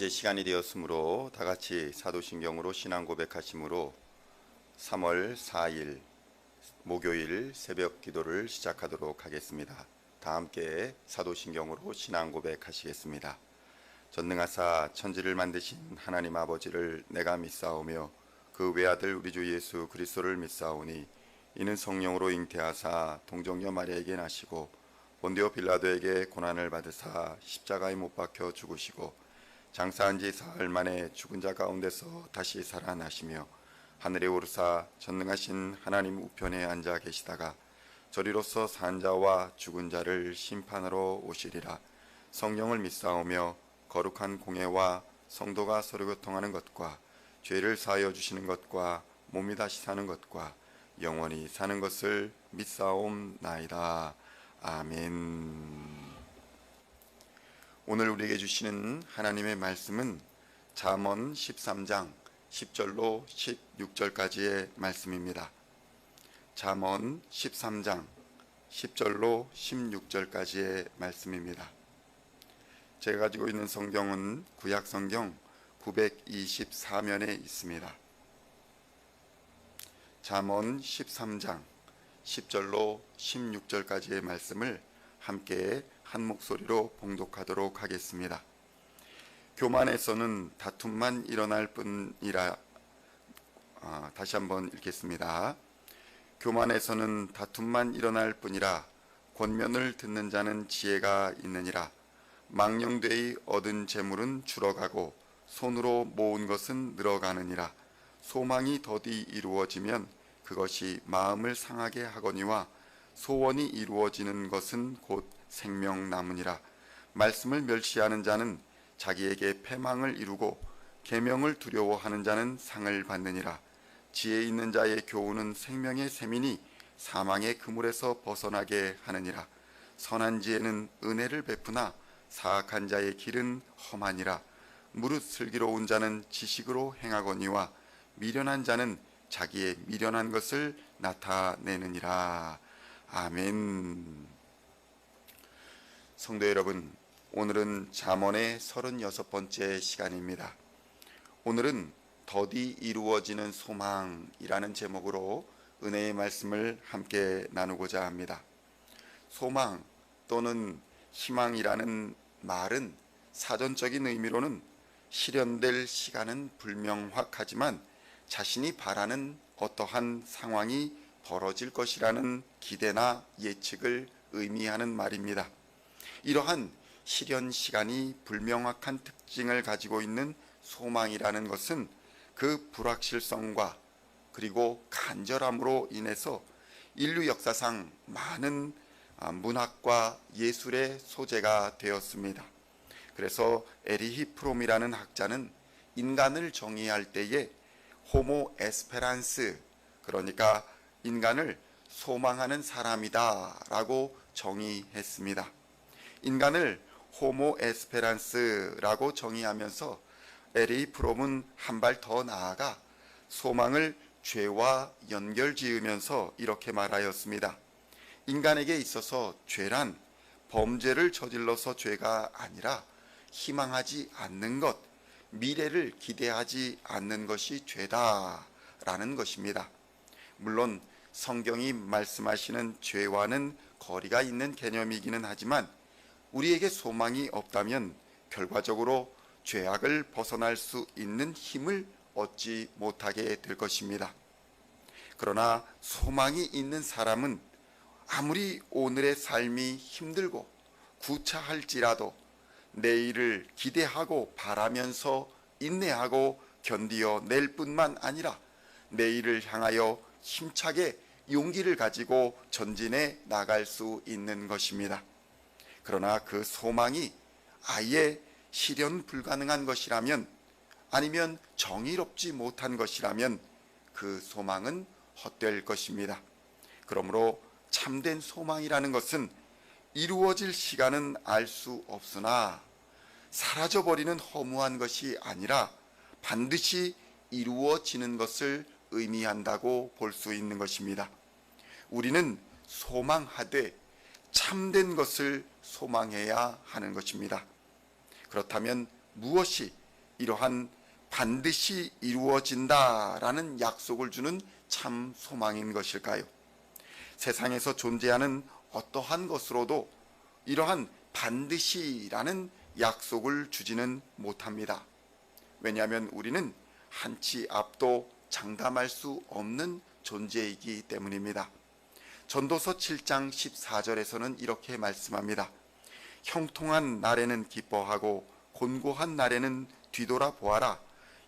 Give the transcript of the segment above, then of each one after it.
이제 시간이 되었으므로 다 같이 사도신경으로 신앙 고백하심으로 3월 4일 목요일 새벽 기도를 시작하도록 하겠습니다. 다 함께 사도신경으로 신앙 고백하시겠습니다. 전능하사 천지를 만드신 하나님 아버지를 내가 믿사오며 그 외아들 우리 주 예수 그리스도를 믿사오니 이는 성령으로 잉태하사 동정녀 마리아에게 나시고 본디오 빌라도에게 고난을 받으사 십자가에 못 박혀 죽으시고 장사한 지 사흘 만에 죽은 자 가운데서 다시 살아나시며 하늘에 오르사 전능하신 하나님 우편에 앉아 계시다가 저리로서 산 자와 죽은 자를 심판하러 오시리라. 성령을 믿사오며 거룩한 공예와 성도가 서로 교통하는 것과 죄를 사하여 주시는 것과 몸이 다시 사는 것과 영원히 사는 것을 믿사옵나이다. 아멘. 오늘 우리에게 주시는 하나님의 말씀은 잠언 13장 10절로 16절까지의 말씀입니다. 잠언 13장 10절로 16절까지의 말씀입니다. 제가 가지고 있는 성경은 구약 성경 924면에 있습니다. 잠언 13장 10절로 16절까지의 말씀을 함께 한 목소리로 봉독하도록 하겠습니다. 교만에서는 다툼만 일어날 뿐이라. 다시 한번 읽겠습니다. 교만에서는 다툼만 일어날 뿐이라 권면을 듣는 자는 지혜가 있느니라. 망령되이 얻은 재물은 줄어가고 손으로 모은 것은 늘어가느니라. 소망이 더디 이루어지면 그것이 마음을 상하게 하거니와 소원이 이루어지는 것은 곧 생명 나무니라. 말씀을 멸시하는 자는 자기에게 패망을 이루고 계명을 두려워하는 자는 상을 받느니라. 지혜 있는 자의 교훈은 생명의 샘이니 사망의 그물에서 벗어나게 하느니라. 선한 지혜는 은혜를 베푸나 사악한 자의 길은 험하니라. 무릇 슬기로운 자는 지식으로 행하거니와 미련한 자는 자기의 미련한 것을 나타내느니라. 아멘. 성도 여러분, 오늘은 잠언의 36번째 시간입니다. 오늘은 더디 이루어지는 소망이라는 제목으로 은혜의 말씀을 함께 나누고자 합니다. 소망 또는 희망이라는 말은 사전적인 의미로는 실현될 시간은 불명확하지만 자신이 바라는 어떠한 상황이 벌어질 것이라는 기대나 예측을 의미하는 말입니다. 이러한 실현 시간이 불명확한 특징을 가지고 있는 소망이라는 것은 그 불확실성과 그리고 간절함으로 인해서 인류 역사상 많은 문학과 예술의 소재가 되었습니다. 그래서 에리히 프롬이라는 학자는 인간을 정의할 때에 호모 에스페란스, 그러니까 인간을 소망하는 사람이다 라고 정의했습니다. 인간을 호모 에스페란스라고 정의하면서 에리 프롬은 한 발 더 나아가 소망을 죄와 연결지으면서 이렇게 말하였습니다. 인간에게 있어서 죄란 범죄를 저질러서 죄가 아니라 희망하지 않는 것, 미래를 기대하지 않는 것이 죄다라는 것입니다. 물론 성경이 말씀하시는 죄와는 거리가 있는 개념이기는 하지만 우리에게 소망이 없다면 결과적으로 죄악을 벗어날 수 있는 힘을 얻지 못하게 될 것입니다. 그러나 소망이 있는 사람은 아무리 오늘의 삶이 힘들고 구차할지라도 내일을 기대하고 바라면서 인내하고 견디어낼 뿐만 아니라 내일을 향하여 힘차게 용기를 가지고 전진해 나갈 수 있는 것입니다. 그러나 그 소망이 아예 실현 불가능한 것이라면, 아니면 정의롭지 못한 것이라면 그 소망은 헛될 것입니다. 그러므로 참된 소망이라는 것은 이루어질 시간은 알 수 없으나 사라져버리는 허무한 것이 아니라 반드시 이루어지는 것을 의미한다고 볼 수 있는 것입니다. 우리는 소망하되 참된 것을 소망해야 하는 것입니다. 그렇다면 무엇이 이러한 반드시 이루어진다라는 약속을 주는 참 소망인 것일까요? 세상에서 존재하는 어떠한 것으로도 이러한 반드시라는 약속을 주지는 못합니다. 왜냐하면 우리는 한치 앞도 장담할 수 없는 존재이기 때문입니다. 전도서 7장 14절에서는 이렇게 말씀합니다. 형통한 날에는 기뻐하고 곤고한 날에는 뒤돌아보아라.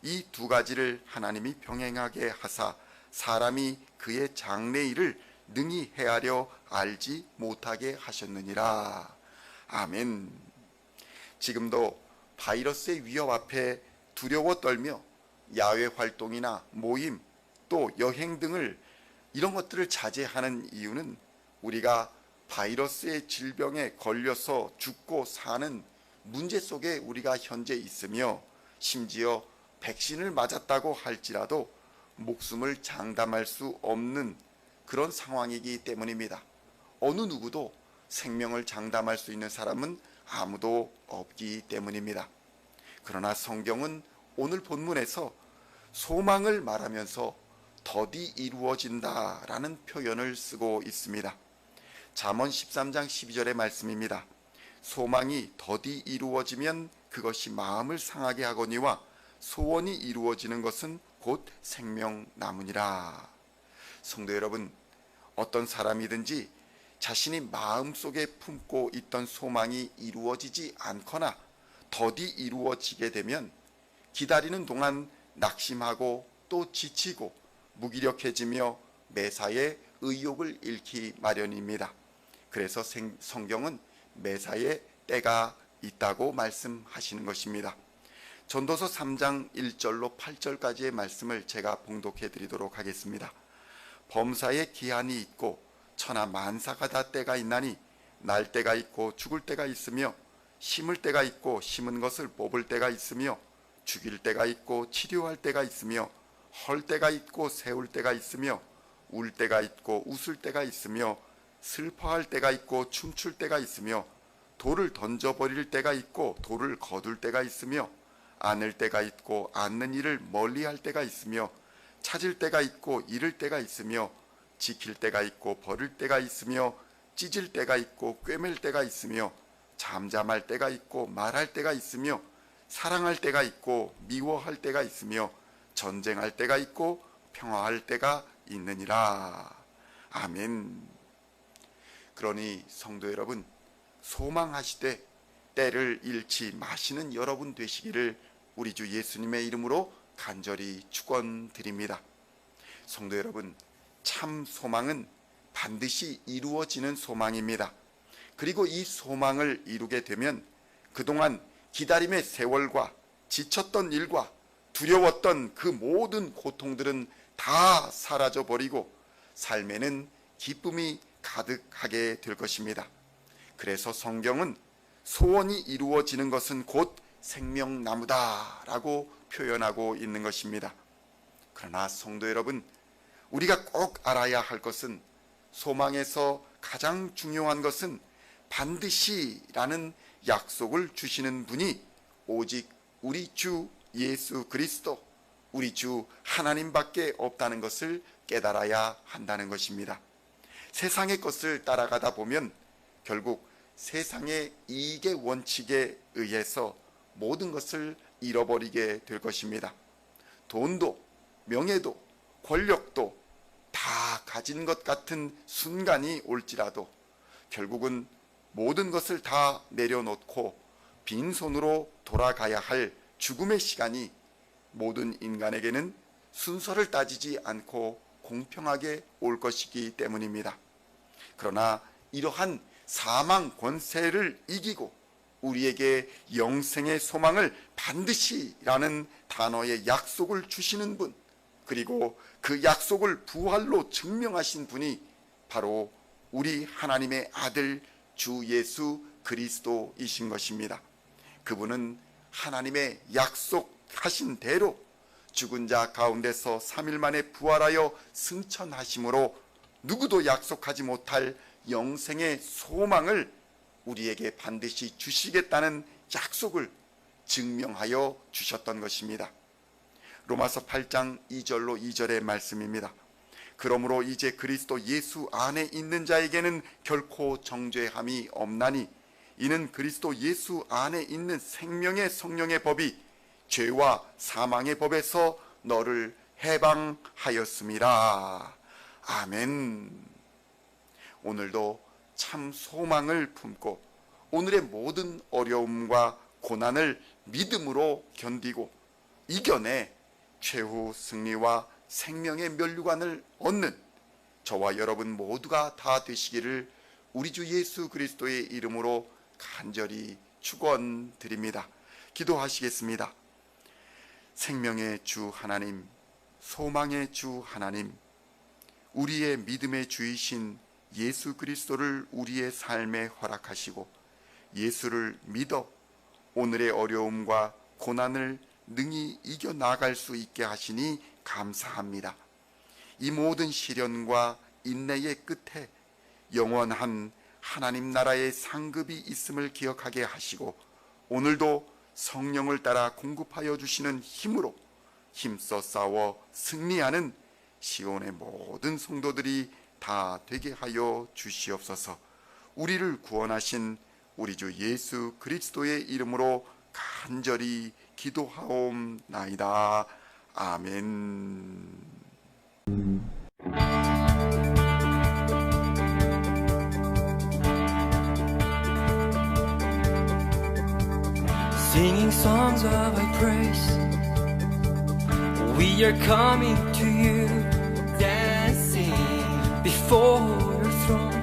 이 두 가지를 하나님이 병행하게 하사 사람이 그의 장래일을 능히 헤아려 알지 못하게 하셨느니라. 아멘. 지금도 바이러스의 위협 앞에 두려워 떨며 야외 활동이나 모임 또 여행 등을 이런 것들을 자제하는 이유는 우리가 바이러스의 질병에 걸려서 죽고 사는 문제 속에 우리가 현재 있으며 심지어 백신을 맞았다고 할지라도 목숨을 장담할 수 없는 그런 상황이기 때문입니다. 어느 누구도 생명을 장담할 수 있는 사람은 아무도 없기 때문입니다. 그러나 성경은 오늘 본문에서 소망을 말하면서 더디 이루어진다라는 표현을 쓰고 있습니다. 잠언 13장 12절의 말씀입니다. 소망이 더디 이루어지면 그것이 마음을 상하게 하거니와 소원이 이루어지는 것은 곧 생명나무니라. 성도 여러분, 어떤 사람이든지 자신이 마음속에 품고 있던 소망이 이루어지지 않거나 더디 이루어지게 되면 기다리는 동안 낙심하고 또 지치고 무기력해지며 매사에 의욕을 잃기 마련입니다. 그래서 성경은 매사에 때가 있다고 말씀하시는 것입니다. 전도서 3장 1절로 8절까지의 말씀을 제가 봉독해 드리도록 하겠습니다. 범사에 기한이 있고 천하 만사가 다 때가 있나니 날 때가 있고 죽을 때가 있으며 심을 때가 있고 심은 것을 뽑을 때가 있으며 죽일 때가 있고 치료할 때가 있으며 헐 때가 있고 세울 때가 있으며 울 때가 있고 웃을 때가 있으며 슬퍼할 때가 있고 춤출 때가 있으며 돌을 던져버릴 때가 있고 돌을 거둘 때가 있으며 안을 때가 있고 않는 일을 멀리할 때가 있으며 찾을 때가 있고 잃을 때가 있으며 지킬 때가 있고 버릴 때가 있으며 찢을 때가 있고 꿰맬 때가 있으며 잠잠할 때가 있고 말할 때가 있으며 사랑할 때가 있고 미워할 때가 있으며 전쟁할 때가 있고 평화할 때가 있느니라. 아멘. 그러니 성도 여러분, 소망하시되 때를 잃지 마시는 여러분 되시기를 우리 주 예수님의 이름으로 간절히 축원드립니다. 성도 여러분, 참 소망은 반드시 이루어지는 소망입니다. 그리고 이 소망을 이루게 되면 그동안 기다림의 세월과 지쳤던 일과 두려웠던 그 모든 고통들은 다 사라져버리고 삶에는 기쁨이 가득하게 될 것입니다. 그래서 성경은 소원이 이루어지는 것은 곧 생명나무다라고 표현하고 있는 것입니다. 그러나 성도 여러분, 우리가 꼭 알아야 할 것은 소망에서 가장 중요한 것은 반드시라는 약속을 주시는 분이 오직 우리 주 예수 그리스도, 우리 주 하나님밖에 없다는 것을 깨달아야 한다는 것입니다. 세상의 것을 따라가다 보면 결국 세상의 이익의 원칙에 의해서 모든 것을 잃어버리게 될 것입니다. 돈도 명예도 권력도 다 가진 것 같은 순간이 올지라도 결국은 모든 것을 다 내려놓고 빈손으로 돌아가야 할 죽음의 시간이 모든 인간에게는 순서를 따지지 않고 공평하게 올 것이기 때문입니다. 그러나 이러한 사망 권세를 이기고 우리에게 영생의 소망을 반드시라는 단어의 약속을 주시는 분, 그리고 그 약속을 부활로 증명하신 분이 바로 우리 하나님의 아들 주 예수 그리스도이신 것입니다. 그분은 하나님의 약속하신 대로 죽은 자 가운데서 3일 만에 부활하여 승천하심으로 누구도 약속하지 못할 영생의 소망을 우리에게 반드시 주시겠다는 약속을 증명하여 주셨던 것입니다. 로마서 8장 2절로 2절의 말씀입니다. 그러므로 이제 그리스도 예수 안에 있는 자에게는 결코 정죄함이 없나니 이는 그리스도 예수 안에 있는 생명의 성령의 법이 죄와 사망의 법에서 너를 해방하였음이라. 아멘. 오늘도 참 소망을 품고 오늘의 모든 어려움과 고난을 믿음으로 견디고 이겨내 최후 승리와 생명의 면류관을 얻는 저와 여러분 모두가 다 되시기를 우리 주 예수 그리스도의 이름으로 간절히 축원드립니다. 기도하시겠습니다. 생명의 주 하나님, 소망의 주 하나님, 우리의 믿음의 주이신 예수 그리스도를 우리의 삶에 허락하시고 예수를 믿어 오늘의 어려움과 고난을 능히 이겨나갈 수 있게 하시니 감사합니다. 이 모든 시련과 인내의 끝에 영원한 하나님 나라의 상급이 있음을 기억하게 하시고 오늘도 성령을 따라 공급하여 주시는 힘으로 힘써 싸워 승리하는 시온의 모든 성도들이 다 되게 하여 주시옵소서. 우리를 구원하신 우리 주 예수 그리스도의 이름으로 간절히 기도하옵나이다. 아멘. Singing songs of Thy praise, we are coming to You, dancing before Your throne.